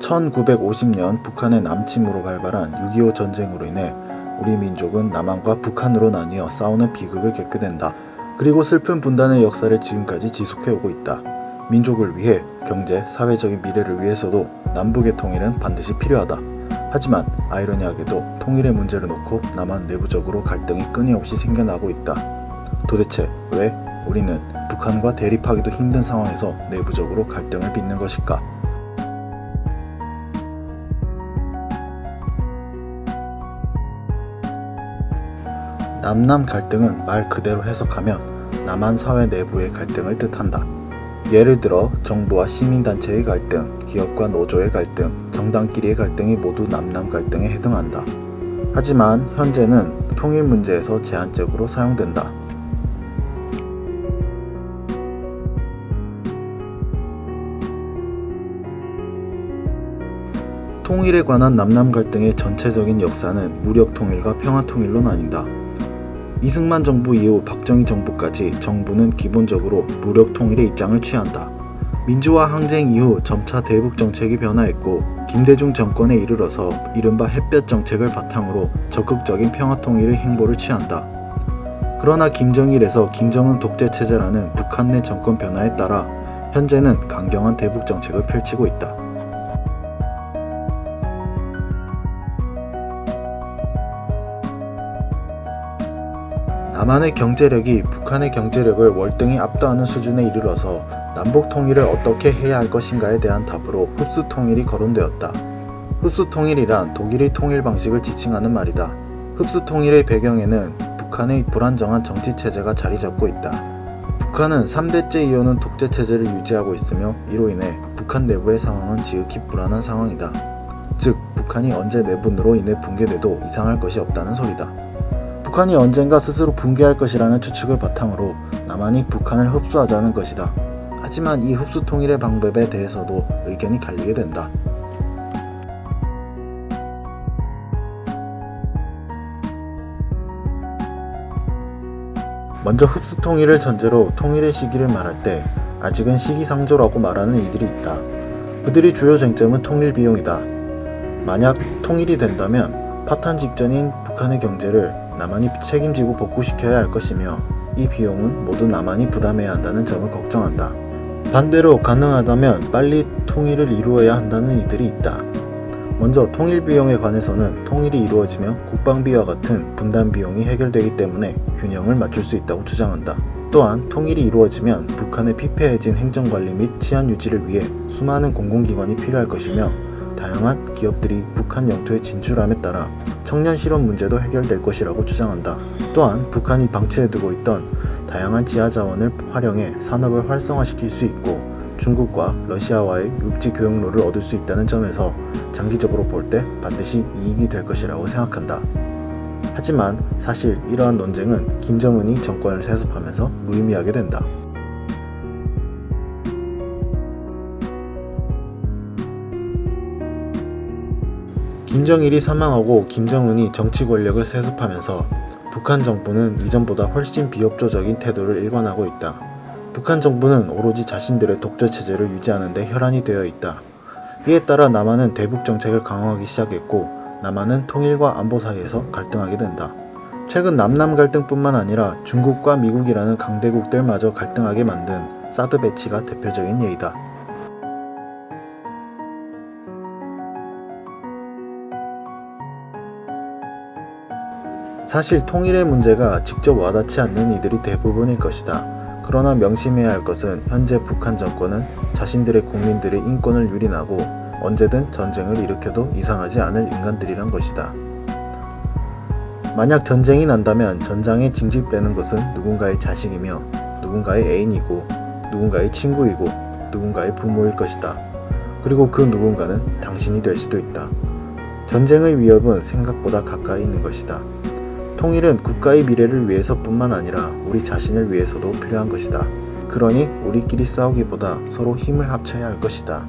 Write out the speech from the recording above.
1950년 북한의 남침으로 발발한 6.25 전쟁으로 인해 우리 민족은 남한과 북한으로 나뉘어 싸우는 비극을 겪게 된다. 그리고 슬픈 분단의 역사를 지금까지 지속해오고 있다. 민족을 위해 경제, 사회적인 미래를 위해서도 남북의 통일은 반드시 필요하다. 하지만 아이러니하게도 통일의 문제를 놓고 남한 내부적으로 갈등이 끊임없이 생겨나고 있다. 도대체 왜 우리는 북한과 대립하기도 힘든 상황에서 내부적으로 갈등을 빚는 것일까? 남남 갈등은 말 그대로 해석하면 남한 사회 내부의 갈등을 뜻한다. 예를 들어 정부와 시민단체의 갈등, 기업과 노조의 갈등, 정당끼리의 갈등이 모두 남남 갈등에 해당한다. 하지만 현재는 통일 문제에서 제한적으로 사용된다. 통일에 관한 남남 갈등의 전체적인 역사는 무력 통일과 평화 통일로 나뉜다. 이승만 정부 이후 박정희 정부까지 정부는 기본적으로 무력 통일의 입장을 취한다. 민주화 항쟁 이후 점차 대북 정책이 변화했고 김대중 정권에 이르러서 이른바 햇볕 정책을 바탕으로 적극적인 평화 통일의 행보를 취한다. 그러나 김정일에서 김정은 독재 체제라는 북한 내 정권 변화에 따라 현재는 강경한 대북 정책을 펼치고 있다. 남한의 경제력이 북한의 경제력을 월등히 압도하는 수준에 이르러서 남북 통일을 어떻게 해야 할 것인가에 대한 답으로 흡수 통일이 거론되었다. 흡수 통일이란 독일의 통일 방식을 지칭하는 말이다. 흡수 통일의 배경에는 북한의 불안정한 정치 체제가 자리 잡고 있다. 북한은 3대째 이어오는 독재 체제를 유지하고 있으며 이로 인해 북한 내부의 상황은 지극히 불안한 상황이다. 즉, 북한이 언제 내분으로 인해 붕괴돼도 이상할 것이 없다는 소리다. 북한이 언젠가 스스로 붕괴할 것이라는 추측을 바탕으로 남한이 북한을 흡수하자는 것이다. 하지만 이 흡수 통일의 방법에 대해서도 의견이 갈리게 된다. 먼저 흡수 통일을 전제로 통일의 시기를 말할 때 아직은 시기상조라고 말하는 이들이 있다. 그들의 주요 쟁점은 통일 비용이다. 만약 통일이 된다면 파탄 직전인 북한의 경제를 남한이 책임지고 복구시켜야 할 것이며 이 비용은 모두 남한이 부담해야 한다는 점을 걱정한다. 반대로 가능하다면 빨리 통일을 이루어야 한다는 이들이 있다. 먼저 통일 비용에 관해서는 통일이 이루어지면 국방비와 같은 분담 비용이 해결되기 때문에 균형을 맞출 수 있다고 주장한다. 또한 통일이 이루어지면 북한의 피폐해진 행정관리 및 치안 유지를 위해 수많은 공공기관이 필요할 것이며 다양한 기업들이 북한 영토에 진출함에 따라 청년 실업 문제도 해결될 것이라고 주장한다. 또한 북한이 방치해두고 있던 다양한 지하 자원을 활용해 산업을 활성화시킬 수 있고 중국과 러시아와의 육지 교역로를 얻을 수 있다는 점에서 장기적으로 볼 때 반드시 이익이 될 것이라고 생각한다. 하지만 사실 이러한 논쟁은 김정은이 정권을 세습하면서 무의미하게 된다. 김정일이 사망하고 김정은이 정치 권력을 세습하면서 북한 정부는 이전보다 훨씬 비협조적인 태도를 일관하고 있다. 북한 정부는 오로지 자신들의 독재 체제를 유지하는 데 혈안이 되어 있다. 이에 따라 남한은 대북 정책을 강화하기 시작했고 남한은 통일과 안보 사이에서 갈등하게 된다. 최근 남남 갈등뿐만 아니라 중국과 미국이라는 강대국들마저 갈등하게 만든 사드 배치가 대표적인 예이다. 사실 통일의 문제가 직접 와닿지 않는 이들이 대부분일 것이다. 그러나 명심해야 할 것은 현재 북한 정권은 자신들의 국민들의 인권을 유린하고 언제든 전쟁을 일으켜도 이상하지 않을 인간들이란 것이다. 만약 전쟁이 난다면 전장에 징집되는 것은 누군가의 자식이며 누군가의 애인이고 누군가의 친구이고 누군가의 부모일 것이다. 그리고 그 누군가는 당신이 될 수도 있다. 전쟁의 위협은 생각보다 가까이 있는 것이다. 통일은 국가의 미래를 위해서뿐만 아니라 우리 자신을 위해서도 필요한 것이다. 그러니 우리끼리 싸우기보다 서로 힘을 합쳐야 할 것이다.